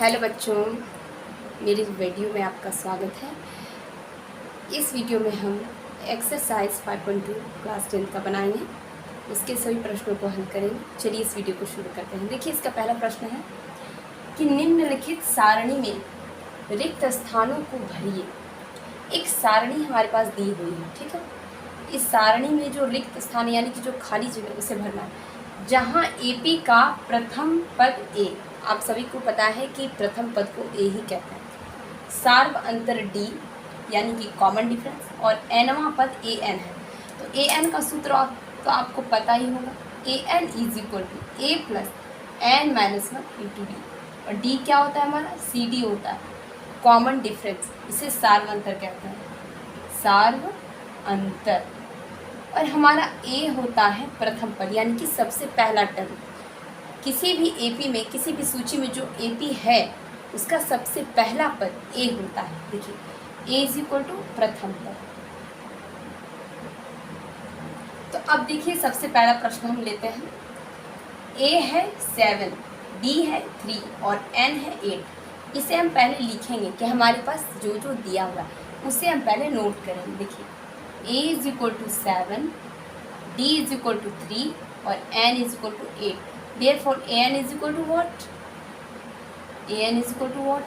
Hello बच्चों, मेरी video में आपका स्वागत है। इस वीडियो में हम एक्सरसाइज 5.2 क्लास 10 का बनाएंगे। उसके सभी प्रश्नों को हल करेंगे। चलिए इस वीडियो को शुरू करते हैं। देखिए, इसका पहला प्रश्न है कि निम्नलिखित सारणी में रिक्त स्थानों को भरिए। एक सारणी हमारे पास दी हुई है, ठीक है। इस सारणी में जो रिक्त स्थान यानी कि जो खाली जगह उसे भरना है। जहाँ एपी का प्रथम पद ए, आप सभी को पता है कि प्रथम पद को ए ही कहते हैं। सार्व अंतर डी यानी कि कॉमन डिफरेंस, और एनवां पद ए एन है। तो ए एन का सूत्र तो आपको पता ही होगा। A N is equal to A plus N minus one into D. और डी क्या होता है हमारा? सी डी होता है, कॉमन डिफरेंस। इसे सार्व अंतर कहते हैं, सार्व अंतर। और हमारा ए होता है प्रथम पद यानी कि सबसे पहला टर्म। किसी भी एपी में, किसी भी सूची में जो एपी है उसका सबसे पहला पद ए होता है। देखिए, ए इज इक्वल टू प्रथम पद। तो अब देखिए, सबसे पहला प्रश्न हम लेते हैं। ए है 7, डी है 3 और एन है 8। इसे हम पहले लिखेंगे कि हमारे पास जो जो दिया हुआ है उसे हम पहले नोट करेंगे। देखिए, a is equal to 7, d is equal to 3 और n is equal to 8। Therefore an is equal to what? an is equal to what?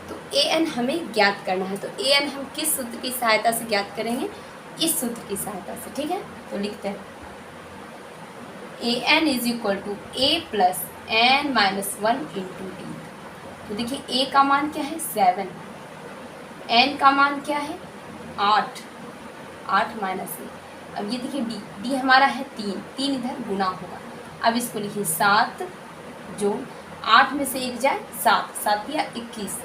तो an हमें ज्ञात करना है। तो an हम किस सूत्र की सहायता से ज्ञात करेंगे? इस सूत्र की सहायता से, ठीक है। तो लिखते हैं an is equal to a plus n minus 1 into D. तो देखिए, a का मान क्या है? 7, n का मान क्या है? 8 माइनस ए। अब ये देखिए, डी हमारा है 3 इधर गुना होगा। अब इसको लिखिए 7 जो 8 में से 1 जाए 7 या 21,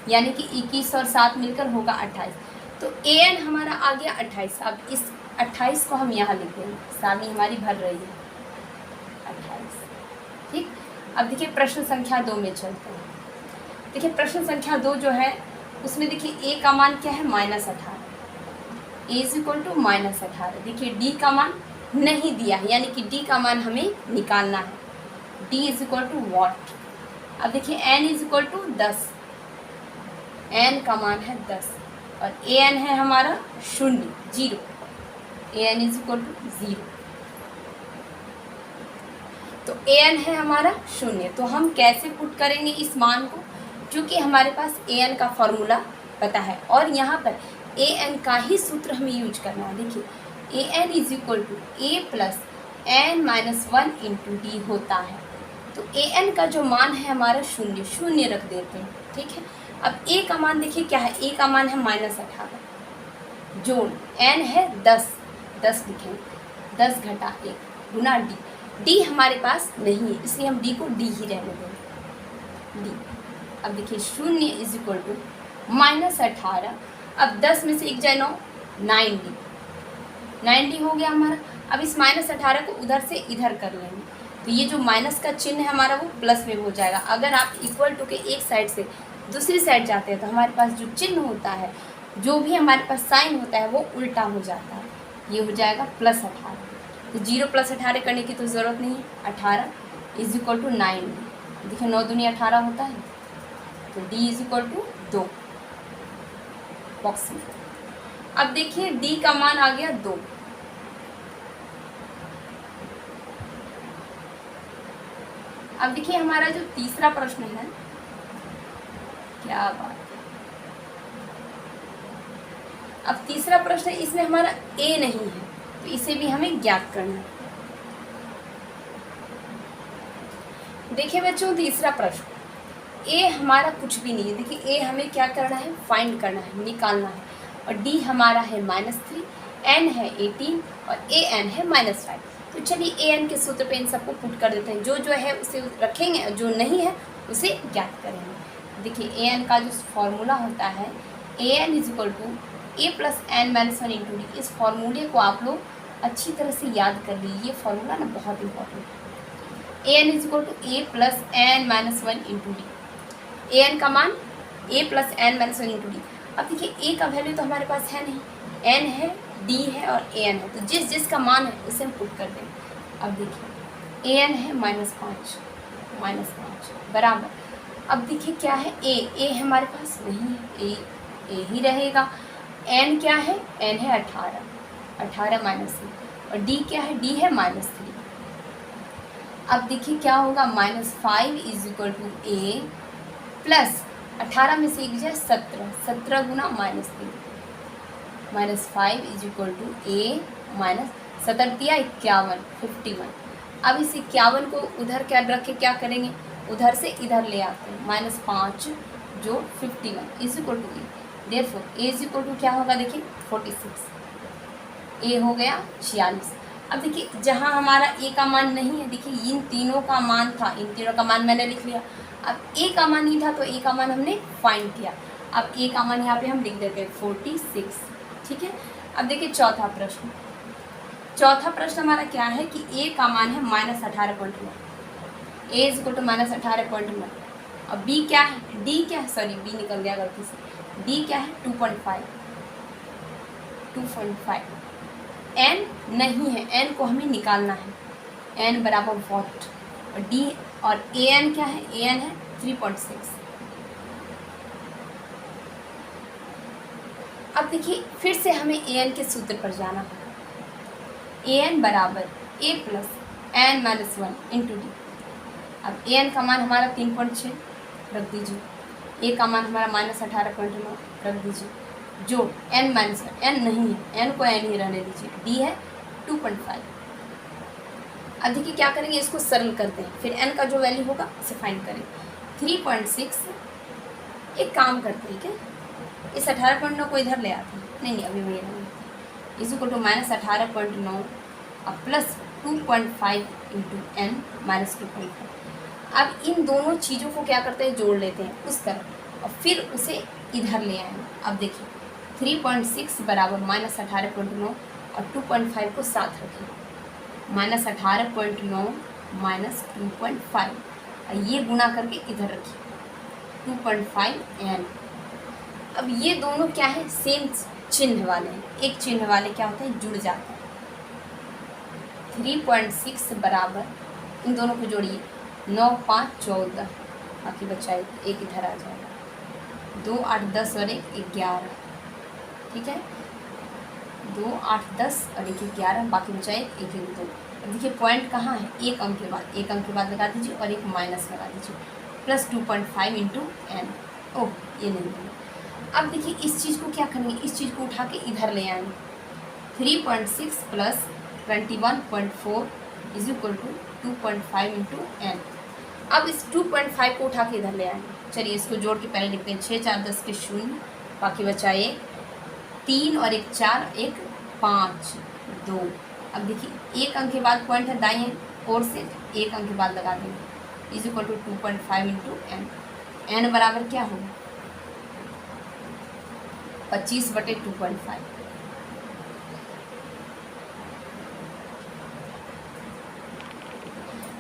यानी कि 21 और 7 मिलकर होगा 28। तो ए एन हमारा आ गया 28। अब इस 28 को हम यहाँ लिख देंगे, सारणी हमारी भर रही है 28, ठीक। अब देखिए, प्रश्न संख्या 2 में चलते हैं। देखिए, प्रश्न संख्या 2 जो है उसमें देखिए ए का मान क्या है? -18। ए इज इक्वल टू -18। देखिए, डी का मान नहीं दिया है, यानी कि डी का मान हमें निकालना है। D is equal to what? अब देखिए, N is equal to 10। N का मान है 10 और ए एन है हमारा 0। ए एन इज इक्वल टू 0। तो ए एन है हमारा 0। तो हम कैसे पुट करेंगे इस मान को? क्योंकि हमारे पास ए एन का फॉर्मूला पता है और यहाँ पर ए एन का ही सूत्र हमें यूज करना है। देखिए, A N is equal to A plus N minus 1 into D होता है। तो ए एन का जो मान है हमारा 0 रख देते हैं, ठीक है। अब ए का मान देखिए क्या है? ए का मान है -18 जोड़ एन है 10 लिखेंगे, 10 घटा 1 गुना डी। डी हमारे पास नहीं है, इसलिए हम डी को डी ही रहने देंगे, डी। अब देखिए, 0 इज इक्वल टू -18। अब 10 में से 1 जाए 9, 90 हो गया हमारा। अब इस -18 को उधर से इधर कर लेंगे, तो ये जो माइनस का चिन्ह है हमारा वो प्लस में हो जाएगा। अगर आप इक्वल टू के एक साइड से दूसरी साइड जाते हैं तो हमारे पास जो चिन्ह होता है, जो भी हमारे पास साइन होता है वो उल्टा हो जाता है। ये हो जाएगा +18। तो 0 + 18 करने की तो ज़रूरत नहीं है। 18 इज इक्वल टू 90। देखिए, 9 दूनी 18 होता है। तो D is equal to 2 box में। अब देखिए, डी का मान आ गया 2। अब देखिए, हमारा जो तीसरा प्रश्न है, क्या बात है। अब तीसरा प्रश्न है, इसमें हमारा ए नहीं है तो इसे भी हमें ज्ञात करना है। देखिए बच्चों, तीसरा प्रश्न, ए हमारा कुछ भी नहीं है। देखिए, ए हमें क्या करना है? फाइंड करना है, निकालना है। और डी हमारा है -3, एन है 18 और ए एन है -5। तो चलिए, ए एन के सूत्र पे इन सबको पुट कर देते हैं। जो जो है उसे रखेंगे, जो नहीं है उसे ज्ञात करेंगे। देखिए, ए एन का जो फॉर्मूला होता है, A N is equal to A plus N minus 1 into D. इस फॉर्मूले को आप लोग अच्छी तरह से याद कर लीजिए। ये फॉर्मूला ना बहुत इंपॉर्टेंट है। A N is equal to A plus N minus 1 into D. A N का मान A plus N minus 1 into D. अब देखिए, ए का वैल्यू तो हमारे पास है नहीं, एन है, डी है और ए एन है। तो जिस का मान है उसे हम पुट कर देंगे। अब देखिए, ए एन है -5 बराबर अब देखिए क्या है, ए हमारे पास नहीं है, ए ही रहेगा। एन क्या है, एन है 18 माइनस 3, और डी क्या है, डी है -3। अब देखिए क्या होगा, -5 is equal to A plus 18 में से एक जाए 17 गुना -3, -5 is equal to A minus 17 दिया 51, 51। अब इस 51 को उधर क्या रख के क्या करेंगे, उधर से इधर ले आते हैं, -5 जो 51 is equal to A. Therefore A is equal to क्या होगा, देखिए 46, ए हो गया 46। अब देखिए जहाँ हमारा ए का मान नहीं है, देखिए इन तीनों का मान था, इन तीनों का मान मैंने लिख लिया। अब ए का मान नहीं था तो ए का मान हमने फाइंड किया। अब ए का मान यहाँ पे हम लिख देते हैं 46, ठीक है। अब देखिए चौथा प्रश्न हमारा क्या है कि ए का मान है -18.9, ए इज इक्वल टू -18.9। अब बी क्या है, डी क्या है, सॉरी बी निकल गया गलती से, डी क्या है 2.5। एन नहीं है, एन को हमें निकालना है, एन बराबर वॉट, और डी और ए एन क्या है, ए एन है 3.6। अब देखिए फिर से हमें ए एन के सूत्र पर जाना होगा, ए एन बराबर A plus N minus 1 into D. अब ए एन का मान हमारा 3.6 रख दीजिए, ए का मान हमारा -18.9 रख दीजिए, जो एन माइनस एन नहीं है, एन को एन ही रहने दीजिए, डी है 2.5। अब देखिए क्या करेंगे, इसको सरल करते हैं, फिर एन का जो वैल्यू होगा उसे फाइंड करें। 3.6, एक काम करते हैं क्या, इस 18.9 को इधर ले आते हैं, नहीं अभी वही रहेंगे, इज इक्वल टू -18.9 और प्लस 2.5 इंटू एन माइनस 2.5। अब इन दोनों चीज़ों को क्या करते हैं, जोड़ लेते हैं उस तरफ और फिर उसे इधर ले आएंगे। अब देखिए 3.6 बराबर -18.9 और 2.5 को साथ रखें, -18.9 माइनस 2.5, और ये गुणा करके इधर रखिए 2.5 एन। अब ये दोनों क्या है, सेम चिन्ह वाले हैं, एक चिन्ह वाले क्या होते हैं, जुड़ जाते हैं। 3.6 बराबर, इन दोनों को जोड़िए, 9 5 14, बाकी बचा एक इधर आ जाएगा, 2 8 10 और 1 11, ठीक है, 2 8 10 और 1 11, बाकी बचा 1 1 2। अब देखिए पॉइंट कहाँ है, एक अंक के बाद लगा दीजिए और एक माइनस लगा दीजिए, प्लस 2.5 इंटू एन। ओह ये नहीं है। अब देखिए इस चीज़ को क्या करेंगे, इस चीज़ को उठा के इधर ले आएंगे, 3.6 plus 21.4 is equal to 2.5 into N. अब इस 2.5 को उठा के इधर ले आएंगे, चलिए इसको जोड़ के पहले लिखते हैं, 6 4 10 के 0, बाकी बचा 1 3 और 1 4 1 5 2। अब देखिए एक अंक के बाद पॉइंट है दाएं ओर से, एक अंक के बाद लगा देंगे, is equal to 2.5 into N. N बराबर क्या होगा, 25/2.5।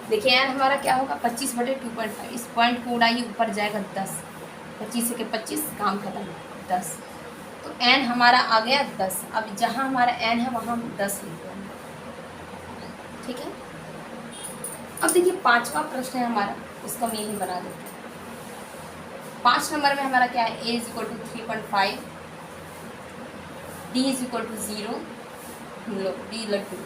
देखिए एन हमारा क्या होगा, 25/2.5। इस पॉइंट को उड़ाइए, ऊपर जाएगा 10, 25 के 25, काम खत्म, 10। तो एन हमारा आ गया 10। अब जहाँ हमारा एन है वहाँ हम 10 लिख देंगे, ठीक है। अब देखिए पांचवा प्रश्न है हमारा, उसको हम यही बना देते हैं। 5 नंबर में हमारा क्या है, A is equal to 3.5, D is equal to 0, D लट्टू।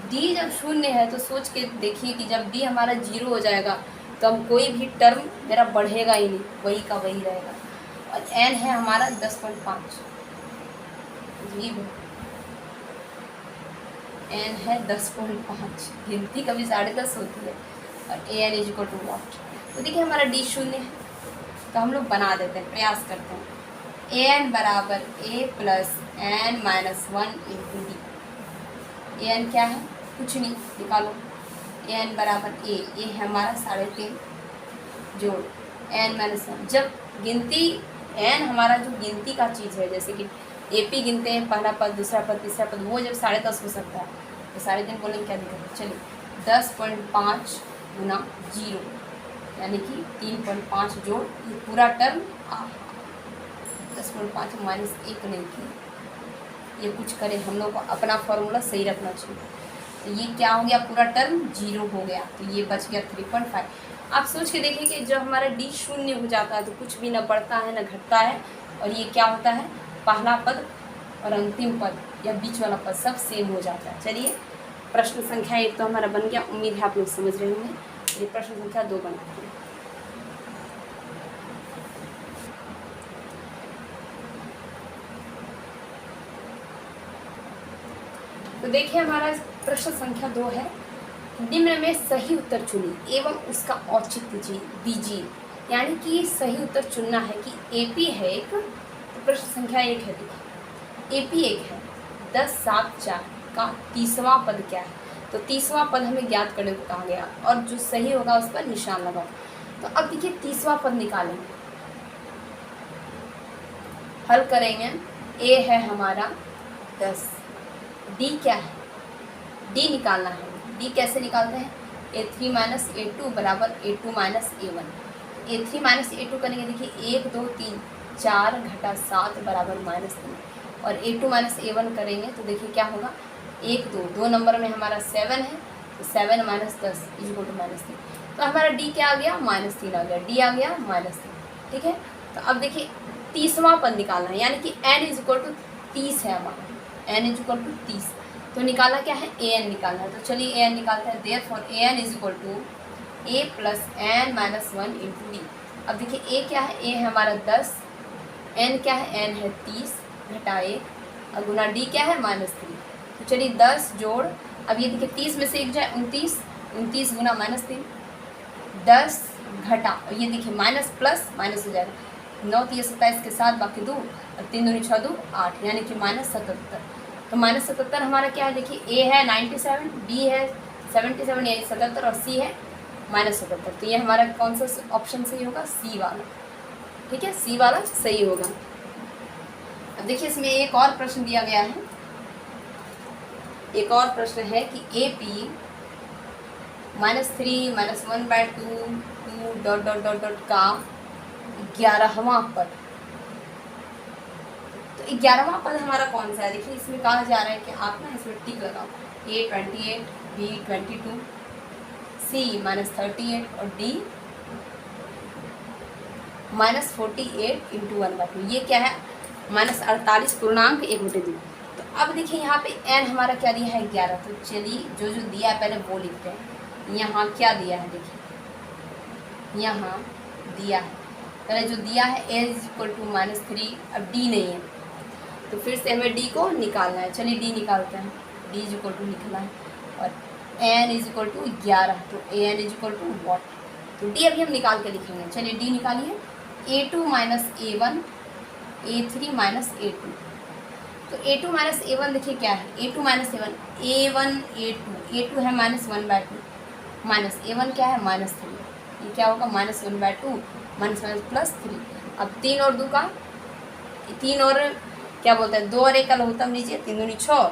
डी जब 0 है तो सोच के देखिए कि जब डी हमारा 0 हो जाएगा तो हम कोई भी टर्म मेरा बढ़ेगा ही नहीं, वही का वही रहेगा। और एन है हमारा 10.5, जी एन है 10.5, गिनती कभी 10.5 होती है, और A N is equal to what. तो देखिए हमारा डी 0 है तो हम लोग बना देते हैं, प्रयास करते हैं, ए एन बराबर A plus N minus 1 into D. A N क्या है, कुछ नहीं, निकालो, ए एन बराबर ए है हमारा 3.5 जोड़ एन माइनस 1। जब गिनती एन हमारा जो गिनती का चीज़ है, जैसे कि एपी गिनते हैं, पहला पद दूसरा पद तीसरा पद, वो जब 10.5 हो सकता है तो 3.5 बोलेंगे, क्या दिक्कत है। चलिए 10.5 गुना 0 यानी कि 3.5 जोड़ ये पूरा टर्म 10.5 माइनस 1 नहीं की, ये कुछ करें, हम लोग को अपना फॉर्मूला सही रखना चाहिए। तो ये क्या हो गया, पूरा टर्म 0 हो गया, तो ये बच गया 3.5। आप सोच के देखिए कि जब हमारा डी शून्य हो जाता है तो कुछ भी ना बढ़ता है ना घटता है, और ये क्या होता है, पहला पद और अंतिम पद या बीच वाला पद सब सेम हो जाता है। चलिए प्रश्न संख्या 1 तो हमारा बन गया, उम्मीद है आप लोग समझ रहे होंगे। ये प्रश्न संख्या 2 बनाते हैं। तो देखिए हमारा प्रश्न संख्या 2 है, निम्न में सही उत्तर चुनिए एवं उसका औचित्य दीजिए। यानी कि सही उत्तर चुनना है कि एपी है एक, तो प्रश्न संख्या 1 है, देखिए एपी एक है, 10, 7, 4 का तीसवां पद क्या है। तो तीसवां पद हमें ज्ञात करने को कहा गया और जो सही होगा उस पर निशान लगाओ। तो अब देखिए तीसवां पद निकालेंगे, हल करेंगे। ए है हमारा 10, डी क्या है, डी निकालना है। डी कैसे निकालते हैं, A3 माइनस A2 बराबर A2 minus A1। A3 minus A2 करेंगे, देखिए 1, 2, 3, 4 घटा 7 बराबर -3, और A2 माइनस A1 करेंगे तो देखिए क्या होगा, 1, 2 नंबर में हमारा 7 है, तो 7 माइनस 10 इक्वल टू -3। तो हमारा डी क्या आ गया, -3 आ गया, डी आ गया -3। ठीक है, तो अब देखिए तीसवां पद निकालना है, यानी कि n इक्वल टू 30 है हमारा, n इक्वल टू 30। तो निकालना क्या है, an निकालना है। तो चलिए an निकालते हैं। Therefore an is equal to a plus n minus 1 into D. अब देखिए a क्या है, a है हमारा 10, n क्या है, n है 30 घटा 1 और गुना d क्या है -3। तो चलिए 10 जोड़, अब ये देखिए 30 में से 1 जाए 29, 29 गुना -3, 10 घटा, और ये देखिए माइनस प्लस माइनस हो जाएगा, 9 3 27 के साथ बाकी 2 और 3 दूनी 6 2 8, यानी कि -77। तो -77 हमारा क्या है, देखिए ए है 97, बी है 77 यानी 77 और सी है -77। तो ये हमारा कौन सा ऑप्शन सही होगा, सी वाला। ठीक है, सी वाला सही होगा। अब देखिए इसमें एक और प्रश्न दिया गया है, एक और प्रश्न है कि ए पी -3 -1/2 2 ... का 11वां पद। तो 11वां पद हमारा कौन सा है, देखिए इसमें कहा जा रहा है कि आप ना इसमें टिक लगाओ, A 28, B 22, C -38 और D -48 इंटू 1/2। ये क्या है, -48 पूर्णांक 1/2। तो अब देखिए यहाँ पे n हमारा क्या दिया है, 11। तो चलिए जो जो दिया है पहले वो लिखते हैं। यहाँ क्या दिया है, देखिए यहाँ दिया है, पहले जो दिया है a इक्वल टू -3, अब d नहीं है तो फिर से हमें d को निकालना है। चलिए d निकालते हैं, d इक्वल टू लिखना है और n इक्वल टू 11, तो an इक्वल टू वॉट। तो d अभी हम निकाल के लिखेंगे। चलिए d निकालिए, A2 minus A1, A3 minus A2। तो A2 माइनस A1 देखिए क्या है, A2 minus A1, A1 A2 है -1/2, माइनस A1 क्या है -3, ये क्या होगा -1/2 -+3। अब 3 और 2 का 3 और क्या बोलते हैं, 2 और 1 का लघुत्तम लीजिए, 3 दूनी 6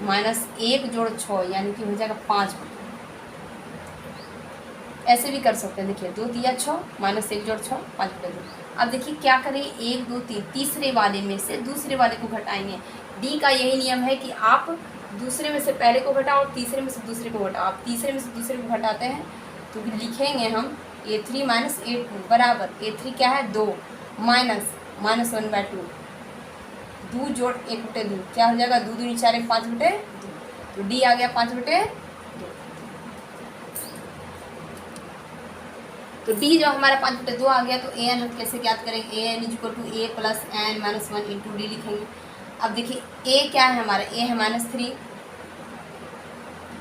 -1 जोड़ 6 यानी कि हो जाएगा 5। ऐसे भी कर सकते हैं, देखिए 2 दिया 6 -1 जोड़ 6 5/2। अब देखिए क्या करेंगे, 1 2 3 तीसरे वाले में से दूसरे वाले को घटाएंगे। डी का यही नियम है कि आप दूसरे में से पहले को घटाओ और तीसरे में से दूसरे को घटाओ। आप तीसरे में से दूसरे को घटाते हैं तो लिखेंगे हम A3 माइनस A2 बराबर, A3 क्या है 2 -1/2, 2 जोड़ 1/2 क्या हो जाएगा, 2 दूनी 4 5/2, तो डी आ गया 5/2। तो डी जो हमारा 5/2 आ गया, तो ए एन हम कैसे ज्ञात करेंगे, A N equal to A plus n minus 1 into D लिखेंगे। अब देखिए ए क्या है हमारा, ए है -3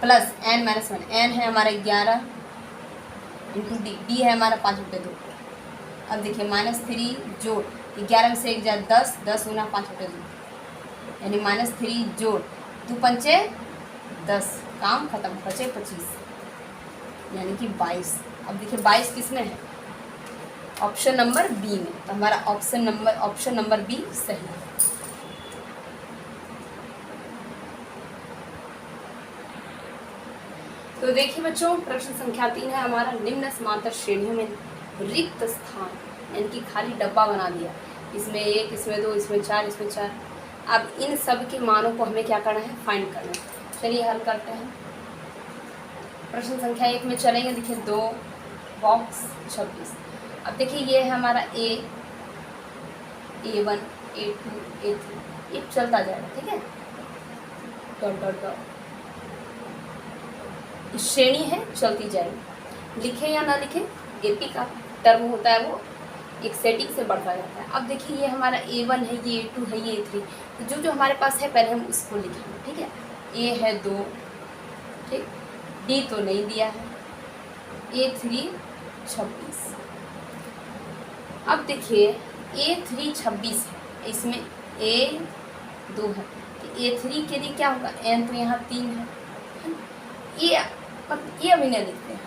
प्लस n माइनस 1, n है हमारा 11 इंटू डी, डी है हमारा 5/2। अब देखिए -3 जोड़ 11 में से 1 जाए 10, 10 गुना 5/2 यानी -3 जोड़ 2 पंचे 10, काम खत्म, बचे 25 यानी कि 22। अब देखिए 22 किस में है, ऑप्शन नंबर बी में। तो हमारा ऑप्शन नंबर बी सही है। तो देखिए बच्चों प्रश्न संख्या 3 है हमारा, निम्न समांतर श्रेणियों में रिक्त स्थान यानी कि खाली डब्बा बना दिया, इसमें 1 इसमें 2 इसमें 4 इसमें 4। अब इन सब के मानों को हमें क्या करना है, फाइंड करना है। चलिए हल करते हैं। प्रश्न संख्या 1 में चलेंगे। देखिए 2 बॉक्स 26। अब देखिए ये है हमारा A1 A2 A3, ये चलता जाएगा, ठीक है, डॉट डॉट डॉट, श्रेणी है, चलती जाएगी। लिखे या ना लिखे, एपी का टर्म होता है वो एक सेटिंग से बढ़ता जाता है। अब देखिए ये हमारा A1 है, ये A2 है, ये A3, तो जो हमारे पास है पहले हम उसको लिखेंगे, ठीक है। A है 2, ठीक, D तो नहीं दिया है, A3 26। अब देखिए A3 26 है, इसमें A2 है, तो A3 के लिए क्या होगा, N तो यहाँ 3 है, ये अभी नहीं लिखते हैं,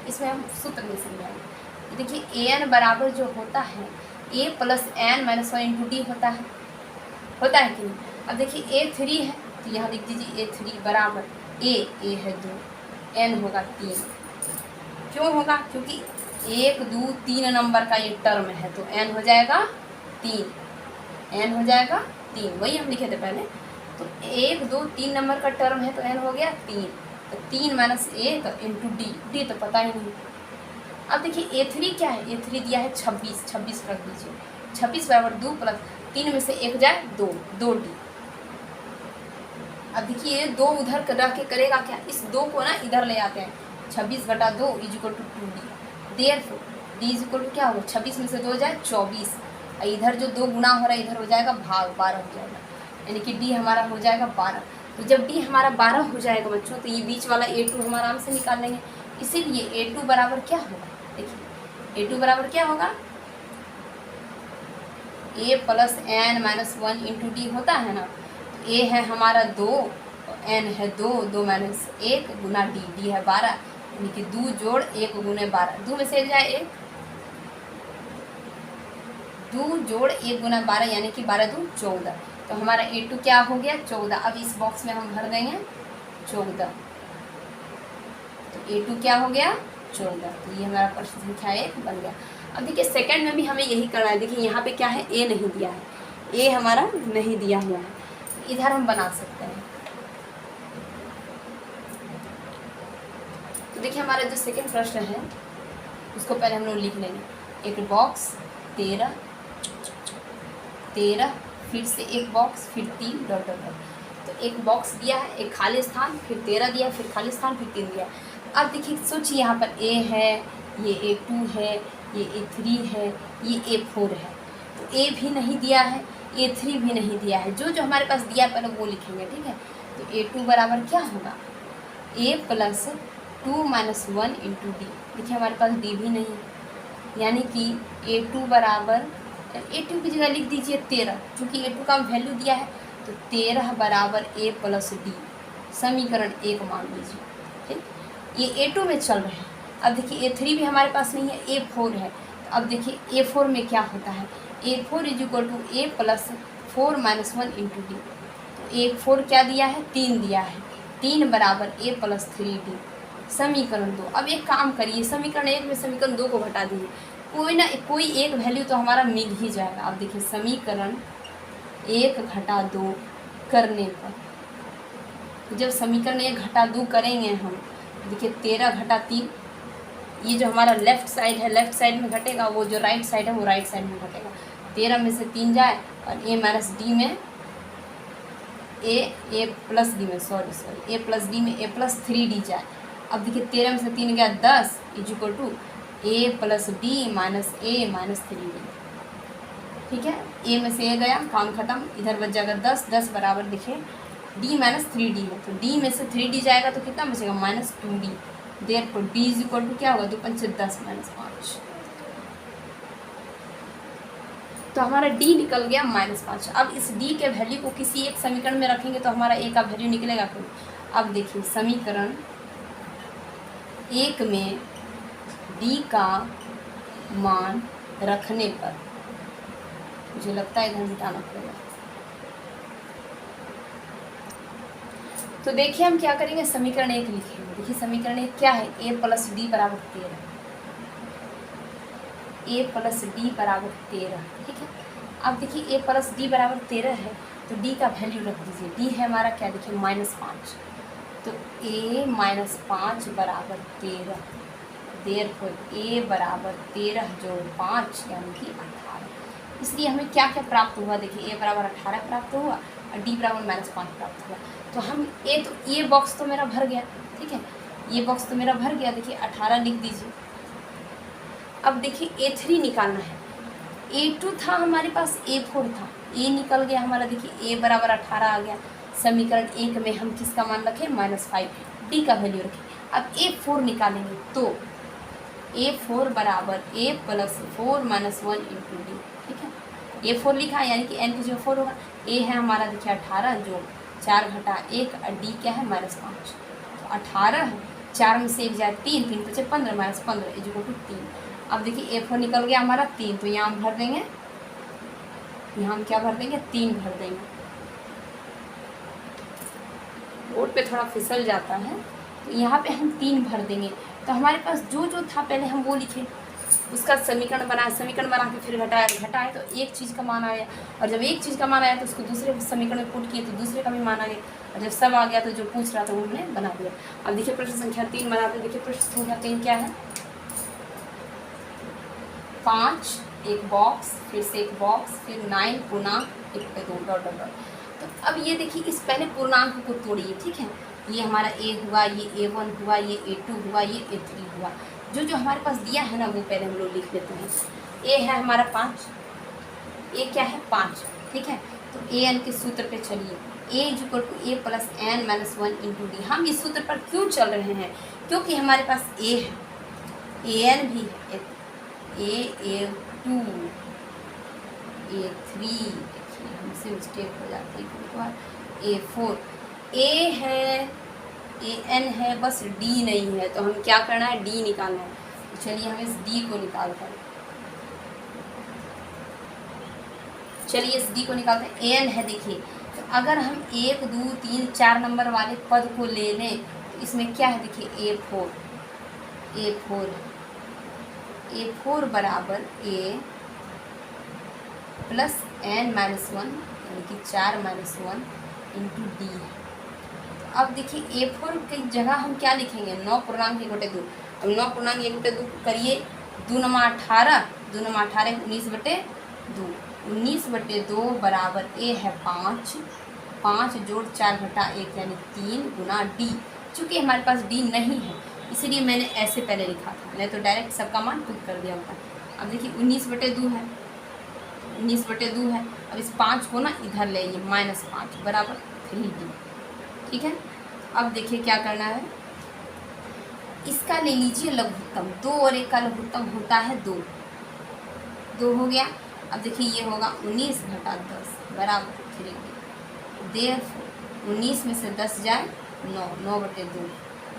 इसमें हम सूत्र नहीं समझाएंगे। देखिए An बराबर जो होता है A plus N minus 1 into D होता है कि नहीं। अब देखिए A3 है, तो यहाँ लिख दीजिए A3 बराबर A है 2, N होगा 3। क्यों होगा, क्योंकि 1 2 3 नंबर का ये टर्म है, तो N हो जाएगा 3, N हो जाएगा 3, वही हम लिखे थे पहले। तो 1 2 3 नंबर का टर्म है, तो N हो गया 3, तो 3 माइनस 1 इंटू डी तो पता ही नहीं। अब देखिए A3 क्या है, A3 दिया है 26 रख दीजिए, 26 बराबर 2 प्लस 3 में से 1 जाए 2 डी। अब देखिए 2 उधर रह के करेगा क्या, इस 2 को ना इधर ले आते हैं, 26 बटा 2 is equal to 2D। Therefore D is equal to क्या होगा, 26 में से 2 जाए 24, और इधर जो 2 गुना हो रहा है इधर हो जाएगा भाग, 12 हो जाएगा, यानी कि डी हमारा हो जाएगा 12। तो जब डी हमारा 12 हो जाएगा बच्चों, तो ये बीच वाला A2 हम आराम से निकाल लेंगे। इसीलिए A2 बराबर क्या होगा, देखिए A2 बराबर क्या होगा, A plus N minus 1 into D होता है ना। तो A है हमारा 2, N है 2 माइनस 1 गुना डी है 12, यानी कि 2 जोड़ 1 गुने 12, 2 में से 1 जाए 1, 2 जोड़ 1 गुना 12 यानी कि 12 2 14। तो हमारा A2 क्या हो गया 14। अब इस बॉक्स में हम भर देंगे 14, तो A2 क्या हो गया 14। तो ये हमारा प्रश्न संख्या 1 बन गया। अब देखिए सेकंड में भी हमें यही करना है। देखिए यहाँ पे क्या है, A नहीं दिया है, A हमारा नहीं दिया हुआ है, इधर हम बना सकते हैं। तो देखिए हमारा जो सेकंड प्रश्न है उसको पहले हम लोग लिख लेंगे। एक बॉक्स 13, फिर से एक बॉक्स, फिर 3 डॉट डॉट डॉट। तो एक बॉक्स दिया है, एक खाली स्थान, फिर 13 दिया, फिर खाली स्थान, फिर 3 दिया। अब देखिए सोचिए यहाँ पर A है, ये A2 है, ये A3 है, ये A4 है, तो A भी नहीं दिया है, A3 भी नहीं दिया है, जो हमारे पास दिया पहले वो लिखेंगे, ठीक है। तो A2 बराबर क्या होगा, A plus 2 minus 1 into D. देखिए हमारे पास D भी नहीं है, यानी कि A2 बराबर, A2 की जगह लिख दीजिए 13, क्योंकि A2 का वैल्यू दिया है, तो 13 बराबर A प्लस डी, समीकरण 1 मान लीजिए, ठीक। ये A2 में चल रहे हैं। अब देखिए A3 भी हमारे पास नहीं है, A4 है। तो अब देखिए A4 में क्या होता है, A4 is equal to A plus 4 minus 1 into D. तो A4 क्या दिया है, 3 दिया है, 3 बराबर A प्लस 3D, समीकरण 2। अब एक काम करिए, समीकरण 1 में समीकरण 2 को घटा दीजिए, कोई एक वैल्यू तो हमारा मिल ही जाएगा। अब देखिए समीकरण 1 घटा 2 करने पर, जब समीकरण 1 घटा 2 करेंगे हम, देखिए 13 घटा 3, ये जो हमारा लेफ्ट साइड है लेफ्ट साइड में घटेगा, वो जो राइट साइड है वो राइट साइड में घटेगा। 13 में से 3 जाए, और A माइनस डी में A प्लस डी में A प्लस डी में A प्लस 3D जाए। अब देखिए 13 में से 3 गया 10 is equal to A plus D minus A minus 3D, ठीक है। A में से A गया, काम खत्म, इधर बच जाएगा 10 बराबर देखिए D माइनस 3D है, तो D में से 3D जाएगा तो कितना बचेगा minus 2D। Therefore D is equal to क्या होगा, 2 पंचे 10 माइनस 5, तो हमारा D निकल गया माइनस 5। अब इस D के वैल्यू को किसी एक समीकरण में रखेंगे तो हमारा A का वैल्यू निकलेगा क्यों। अब देखिए समीकरण 1 में D का मान रखने पर, मुझे लगता है इधर मिटाना पड़ेगा। तो देखिए हम क्या करेंगे, समीकरण 1 लिखेंगे। देखिए समीकरण 1 क्या है, A प्लस डी बराबर 13, A प्लस डी बराबर 13, ठीक है। अब देखिए A प्लस डी बराबर 13 है, तो डी का वैल्यू रख दीजिए। डी है हमारा क्या, देखिए -5, तो a -5 बराबर 13। देयरफॉर a बराबर 13 जोड़ 5 यानी कि 18। इसलिए हमें क्या क्या प्राप्त हुआ, देखिए a बराबर 18 प्राप्त हुआ और d बराबर -5 प्राप्त हुआ। तो हम ये बॉक्स तो मेरा भर गया, ठीक है, ये बॉक्स तो मेरा भर गया। देखिए 18 लिख दीजिए। अब देखिए A3 निकालना है। A2 था हमारे पास, A4 था, A निकल गया हमारा। देखिए A बराबर 18 आ गया। समीकरण 1 में हम किसका मान रखें, -5, D का वैल्यू रखें। अब A4 निकालेंगे तो A4 बराबर A + 4 - 1 × D, ठीक है। A4 लिखा यानी कि n की जो 4 होगा। A है हमारा देखिए 18 जो 4 घटा 1 और D क्या है -5। तो 18 4 में से 1 जाए 3, 3 बचे 15 -15 = 3। अब देखिए A4 निकल गया हमारा 3, तो यहाँ हम भर देंगे, यहाँ हम क्या भर देंगे, 3 भर देंगे। बोर्ड पे थोड़ा फिसल जाता है, तो यहाँ पे हम 3 भर देंगे। तो हमारे पास जो जो था पहले हम वो लिखे, उसका समीकरण बनाया, समीकरण बना के फिर घटाए तो एक चीज़ का मान आया, और जब एक चीज़ का मान आया तो उसको दूसरे समीकरण में पुट किए तो दूसरे का भी मान आ गया, और जब सब आ गया तो जो पूछ रहा था वो हमने बना दिया। अब देखिए प्रश्न संख्या 3 बनाते। देखिए प्रश्न संख्या 3 क्या है, 5 एक बॉक्स, फिर से एक बॉक्स, फिर 9 पूर्णांक 1 पे 2 डॉट डॉट डॉट। तो अब ये देखिए इस पहले पूर्णांक को तोड़िए, ठीक है। ये हमारा A हुआ, ये A1 हुआ, ये A2 हुआ, ये A3 हुआ। जो जो हमारे पास दिया है ना वो पहले हम लोग लिख लेते हैं। A है हमारा 5, A क्या है 5, ठीक है। तो AN के सूत्र पे चलिए, A = A + n - 1 × D। हम इस सूत्र पर क्यों चल रहे हैं, क्योंकि हमारे पास A है, AN भी है, A2 A3, देखिए हमसे मिस्टेक हो जाती है कभी कभार, A4 A है, AN है, बस D नहीं है। तो हम क्या करना है, D निकालना है। तो चलिए हम इस D को निकालते हैं। चलिए इस D को निकालते हैं। AN है, देखिए तो अगर हम 1 2 3 4 नंबर वाले पद को ले लें तो इसमें क्या है, देखिए A4 बराबर A + n - 1 यानी कि 4 - 1 × D है। अब देखिए A4 की जगह हम क्या लिखेंगे, 9 पूर्णांक 1 बटे 2। अब 9 पूर्णांक 1 बटे 2 करिए, 2 9 18, 2 9 18 19/2, 19/2 बराबर A है 5, 5 जोड़ 4 घटा 1 यानी 3 गुना D। चूँकि हमारे पास D नहीं है इसीलिए मैंने ऐसे पहले लिखा था, नहीं तो डायरेक्ट सबका मान पुट कर दिया होता। अब देखिए 19/2 है, 19/2 है। अब इस 5 को ना इधर ले आइए, -5 बराबर 3D, ठीक है। अब देखिए क्या करना है, इसका ले लीजिए लघुत्तम, 2 और 1 का लघुत्तम होता है 2, 2 हो गया। अब देखिए ये होगा 19 घटा 10 बराबर 3D। देयरफॉर 19 में से 10 जाए 9, 9/2।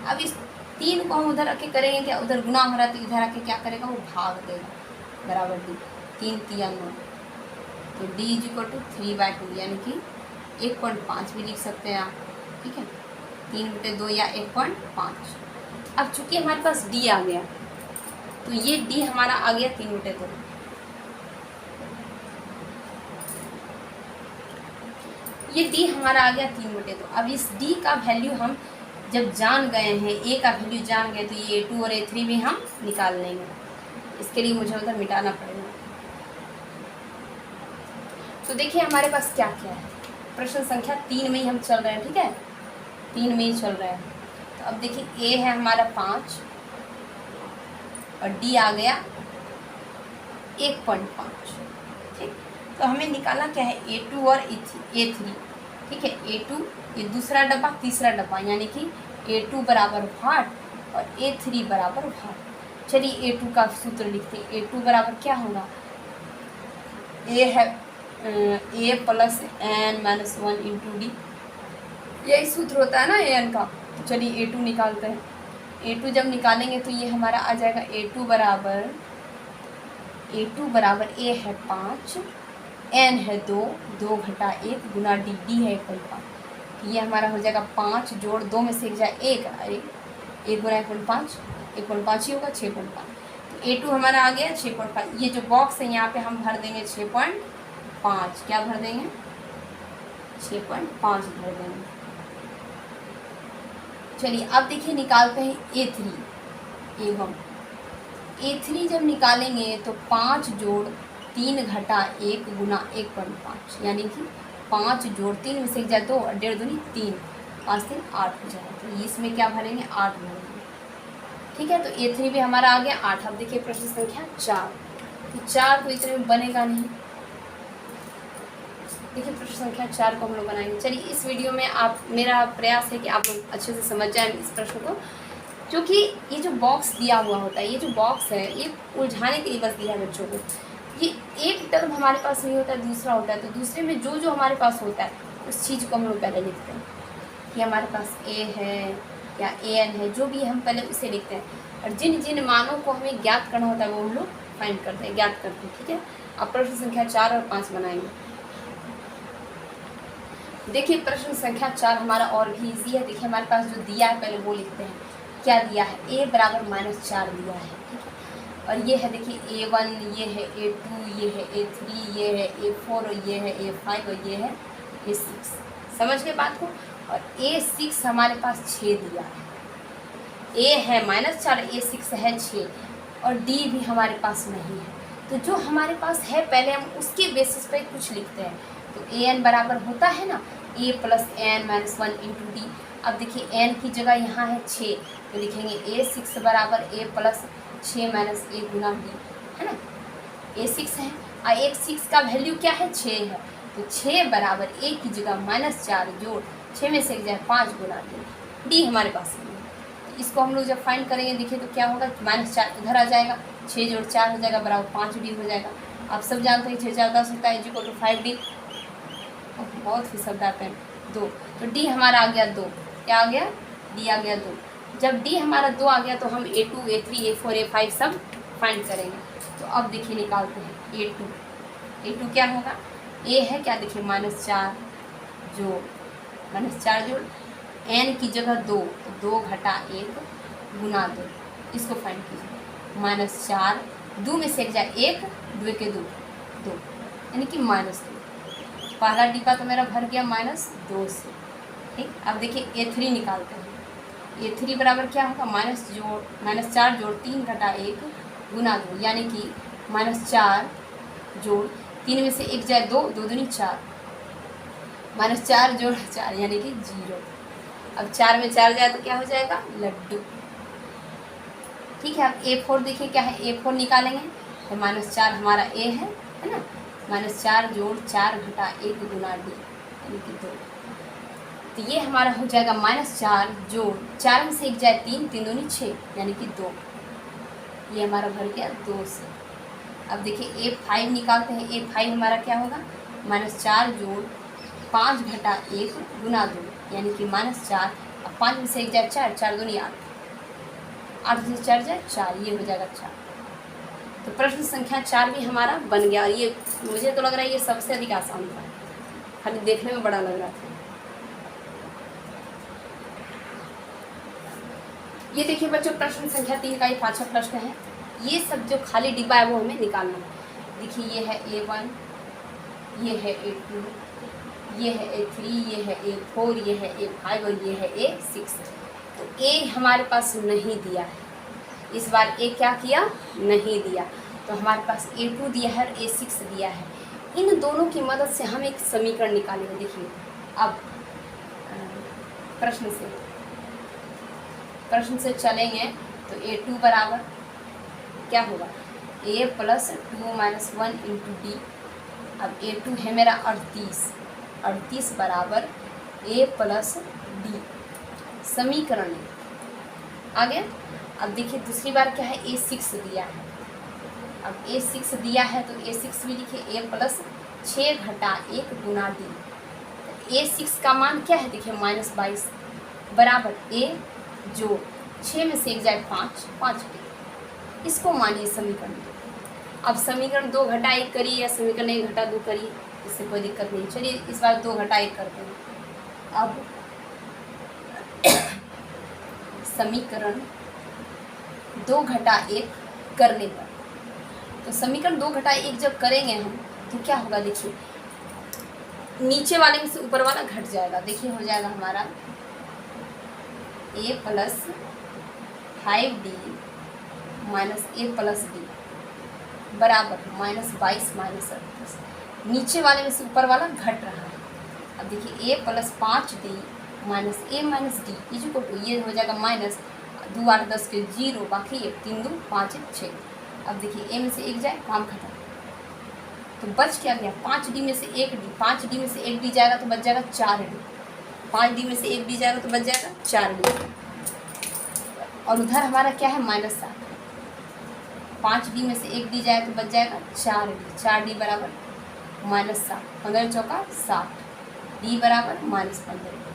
अब इस 3 को हम उधर आके करेंगे क्या, उधर गुना हो रहा है तो इधर आके क्या करेगा, वो भाग देगा, बराबर D, 3 × 9। तो D = 3/2 यानी कि 1.5 भी लिख सकते हैं आप, ठीक है, 3/2 या 1.5। अब चूंकि हमारे पास D आ गया तो ये D हमारा आ गया 3/2। ये D हमारा आ गया 3/2। अब इस D का वैल्यू हम जब जान गए हैं, A का वैल्यू जान गए, तो ये A2 और A3 भी हम निकाल लेंगे। इसके लिए मुझे उधर मिटाना पड़ेगा। तो देखिए हमारे पास क्या क्या है, प्रश्न संख्या 3 में ही हम चल रहे हैं, ठीक है, 3 में ही चल रहे हैं। तो अब देखिए A है हमारा 5 और D आ गया 1.5, ठीक। तो हमें निकालना क्या है, A2 और A3, ठीक है। A2 ये दूसरा डब्बा, तीसरा डब्बा, यानी कि A2 बराबर 8 और A3 बराबर 8। चलिए A2 का सूत्र लिखते हैं। A2 बराबर क्या होगा, A है A + n - 1 × D, यही सूत्र होता है ना AN का। तो चलिए A2 निकालते हैं। A2 जब निकालेंगे तो ये हमारा आ जाएगा A2 बराबर A है 5, n है 2, 2 घटा 1 गुना D है 1.5। ये हमारा हो जाएगा 5 जोड़ 2 में से 1 जाए 1, 1 गुना 1.5, 1.5 ही होगा, 6.5। तो A2 हमारा आ गया 6.5। ये जो बॉक्स है यहाँ पे हम भर देंगे 6.5। क्या भर देंगे, 6.5 भर देंगे। चलिए अब देखिए निकालते हैं A3 एवं A3 जब निकालेंगे तो 5 जोड़ 3 घटा 1 गुना 1.5 यानी कि 5 जोड़ 3 में से एक जाए 2 और 1.5 दूनी 3, 5 3 8 हो जाएगा। तो इसमें क्या भरेंगे 8 भरेंगे। ठीक है, तो A3 भी हमारा आ गया 8। अब देखिए प्रश्न संख्या 4, तो 4 तो इतने में बनेगा नहीं। देखिए प्रश्न संख्या 4 को हम लोग बनाएंगे। चलिए इस वीडियो में आप, मेरा प्रयास है कि आप लोग अच्छे से समझ जाएं इस प्रश्न को, क्योंकि ये जो बॉक्स दिया हुआ होता है, ये जो बॉक्स है ये उलझाने के लिए बस दिया है बच्चों को। ये एक टर्म हमारे पास नहीं होता है, दूसरा होता है, तो दूसरे में जो जो हमारे पास होता है उस चीज़ को हम लोग पहले लिखते हैं कि हमारे पास A है या AN है, जो भी हम पहले उसे लिखते हैं और जिन जिन मानों को हमें ज्ञात करना होता है वो हम लोग फाइंड करते हैं, ज्ञात करते हैं। ठीक है, अब प्रश्न संख्या 4 और 5 बनाएंगे। देखिए प्रश्न संख्या 4 हमारा और भी इजी है। देखिए हमारे पास जो दिया है पहले वो लिखते हैं। क्या दिया है, A बराबर -4 दिया है। ठीक है, और ये है देखिए A1, ये है A2, ये है A3, ये है A4 और ये है A5 और ये है A6। समझ गए बात को। और A6 हमारे पास 6 दिया है। A है -4, A6 है 6 और D भी हमारे पास नहीं है। तो जो हमारे पास है पहले हम उसके बेसिस पे कुछ लिखते हैं। तो AN बराबर होता है ना A + N - 1 × D। अब देखिए n की जगह यहाँ है 6, तो लिखेंगे A6 बराबर A + 6 - 1 गुना D, है ना। A6 है और A6 का वैल्यू क्या है 6 है, तो 6 बराबर A की जगह -4 जोड़ 6 में से एक जाए 5 गुना D हमारे पास नहीं है। तो इसको हम लोग जब फाइंड करेंगे देखिए तो क्या होगा, -4 इधर आ जाएगा, 6 जोड़ 4 हो जाएगा बराबर 5D हो जाएगा। आप सब जानते हैं 6 4 10 होता है = 5D। बहुत ही शब्द आते हैं 2, तो D हमारा आ गया 2। क्या आ गया, D आ गया 2। जब D हमारा 2 आ गया तो हम A2 A3 A4 A5 सब फाइंड करेंगे। तो अब देखिए निकालते हैं A2 क्या होगा, A है क्या देखिए -4 जोड़ N की जगह 2, तो 2 घटा 1 गुना 2, इसको फाइंड कीजिए। -4 2 में से एक जाए 1, 2 के 2 यानी कि -2। पहला डिब्बा तो मेरा भर गया -2 से। ठीक, अब देखिए A3 निकालते हैं। A3 बराबर क्या होगा, -4 जोड़ 3 घटा 1 गुना 2 यानी कि -4 जोड़ 3 में से एक जाए 2, 2 दूनी 4, -4 जोड़ 4 यानी कि 0। अब 4 में 4 जाए तो क्या हो जाएगा, लड्डू। ठीक है, अब A4 देखिए क्या है, A4 निकालेंगे तो -4 हमारा A है ना, -4 जोड़ 4 घटा 1 गुना D यानी कि 2। तो ये हमारा हो जाएगा -4 जोड़ 4 में से एक जाए 3, 3 दूनी 6 यानी कि 2। ये हमारा भर गया 2 से। अब देखिए A5 निकालते हैं। A5 हमारा क्या होगा, -4 जोड़ 5 घटा 1 गुना 2 यानी कि -4। अब 5 में से एक जाए 4, 4 दूनी 8, 8 से 4 जाए 4, ये हो जाएगा 4। तो प्रश्न संख्या 4 भी हमारा बन गया। ये मुझे तो लग रहा है ये सबसे अधिक आसान था, खाली देखने में बड़ा लग रहा था। ये देखिए बच्चों प्रश्न संख्या 3 का ये 5वां प्रश्न है। ये सब जो खाली डिब्बा है वो हमें निकालना है। देखिए ये है A1, ये है A2, ये है A3, ये है A4, ये है A5 और ये है A6। तो A हमारे पास नहीं दिया है, इस बार A क्या किया, नहीं दिया। तो हमारे पास A2 दिया है और A6 दिया है। इन दोनों की मदद से हम एक समीकरण निकालेंगे। देखिए अब प्रश्न से चलेंगे तो A2 बराबर क्या होगा, A + 2 - 1 × D। अब A2 है मेरा 38 बराबर A + D। समीकरण आ गया। अब देखिए दूसरी बार क्या है, A6 दिया है। अब A6 दिया है तो A6 भी लिखिए A + 6 घटा 1 गुना D। A6 का मान क्या है, देखिए -22 बराबर A जो 6 में से एक जाए 5, 5 के, इसको मानिए समीकरण। अब समीकरण 2 घटा 1 करिए या समीकरण 1 घटा 2 करिए, इससे कोई दिक्कत नहीं। चलिए इस बार 2 घटा 1 करते हैं। अब समीकरण 2 घटा 1 करने पर, तो समीकरण 2 घटा 1 जब करेंगे हम तो क्या होगा, देखिए नीचे वाले में से ऊपर वाला घट जाएगा। देखिए हो जाएगा हमारा a plus 5d minus a plus d बराबर -22 माइनस 38। नीचे वाले में से ऊपर वाला घट रहा है। अब देखिए a plus 5d minus a minus D is equal to, ये हो जाएगा माइनस 2 8 10 के 0, बाकी 1 3 2 5 1 6। अब देखिए a में से 1 जाए, काम खत्म। तो बच क्या गया, 5d में से 1d, 5d में से 1d जाएगा तो बच जाएगा 4d, 5d में से 1d जाएगा तो बच जाएगा 4d। और उधर हमारा क्या है -7, 5d में से 1d जाएगा तो बच जाएगा 4d, 4d बराबर -7, 15 चौका 60, d बराबर -15।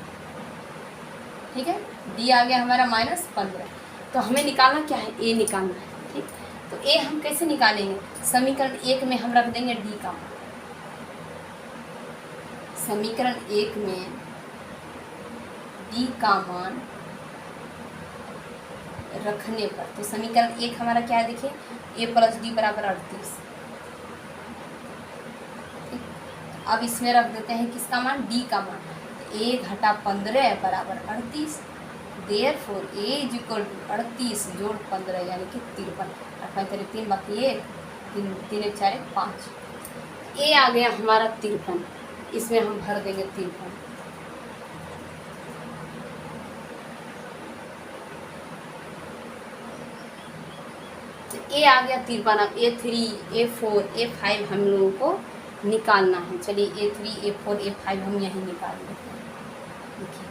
ठीक है, d आ गया हमारा -15। तो हमें निकालना क्या है, a निकालना है। ठीक, तो a हम कैसे निकालेंगे, समीकरण 1 में हम रख देंगे d का मान। समीकरण 1 में d का मान रखने पर, तो समीकरण 1 हमारा क्या है, देखिए a प्लस डी बराबर 38। अब इसमें रख देते हैं किसका मान, d का मान। a घटा 15 बराबर 38। Therefore a is equal to 38 जोड़ 15 यानी कि 53। 8 3 बाकी 1 3 3 1 4 1 5। a आ गया हमारा 53, इसमें हम भर देंगे 53। ए आ गया 53। अब A3 A4 A5 हम लोगों को निकालना है। चलिए A3 A4 A5 हम यहीं निकाल लेते हैं। देखिए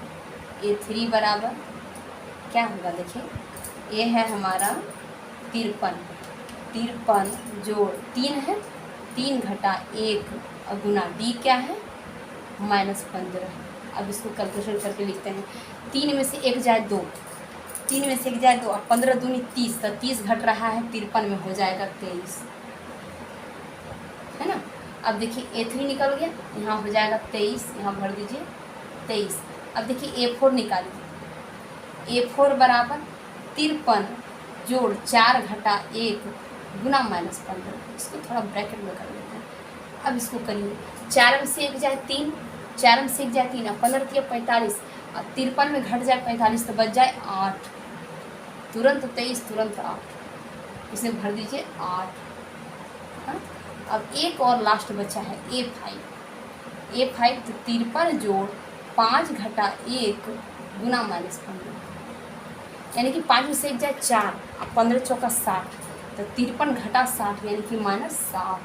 A3 बराबर क्या होगा, देखिए A है हमारा 53 जोड़ 3 है, 3 घटा 1 गुना D क्या है -15। अब इसको कैलकुलेशन करके लिखते हैं। 3 में से 1 जाए 2, 3 में से 1 जाए 2, अब 15 दूनी 30, तो 30 घट रहा है 53 में हो जाएगा 23, है ना। अब देखिए A3 निकल गया, यहाँ हो जाएगा 23, यहाँ भर दीजिए 23। अब देखिए A4 निकालिए, A4 बराबर 53 जोड़ 4 घटा 1 गुना -15। इसको थोड़ा ब्रैकेट में कर लेते हैं। अब इसको करिए, 4 में से 1 जाए 3, 4 में से 1 जाए 3, अब 15 3 45, अब 53 में घट जाए 45 तो बच जाए 8, तुरंत 23 तुरंत 8, इसे भर दीजिए 8। हाँ, अब एक और लास्ट बचा है A5 तो 53 जोड़ 5 घटा 1 गुना -15 यानी कि 5 में से 1 जाए 4, अब 15 चौका 60, तो 53 घटा 60 यानी कि -7,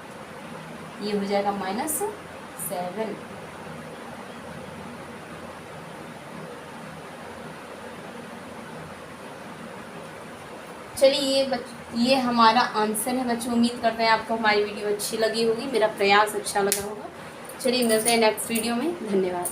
ये हो जाएगा -7। चलिए ये हमारा आंसर है बच्चों। उम्मीद करते हैं आपको हमारी वीडियो अच्छी लगी होगी, मेरा प्रयास अच्छा लगा होगा। चलिए मिलते हैं नेक्स्ट वीडियो में, धन्यवाद।